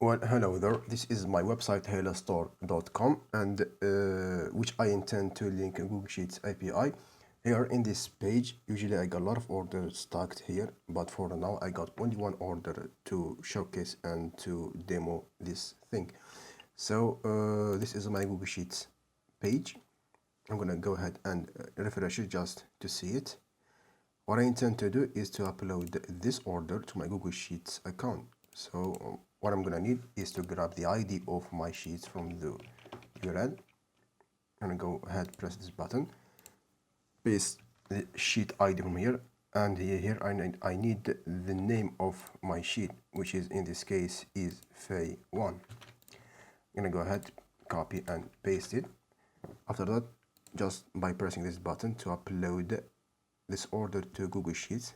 Well, hello there. This is my website helastore.com, and which I intend to link Google Sheets API. Here in this page, usually I got a lot of orders stacked here, but for now I got only one order to showcase and to demo this thing. So this is my Google Sheets page. I'm gonna go ahead and refresh it just to see it. What I intend to do is to upload this order to my Google Sheets account. So what I'm gonna need is to grab the ID of my sheets from the URL. I'm gonna go ahead, press this button, paste the sheet ID from here, and here I need the name of my sheet, which is in this case is Fay1. I'm gonna go ahead, copy and paste it. After that, just by pressing this button to upload this order to Google Sheets,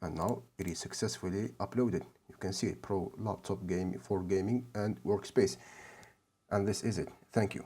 and now it is successfully uploaded. You can see it, Pro laptop game for gaming and workspace, and this is it. Thank you.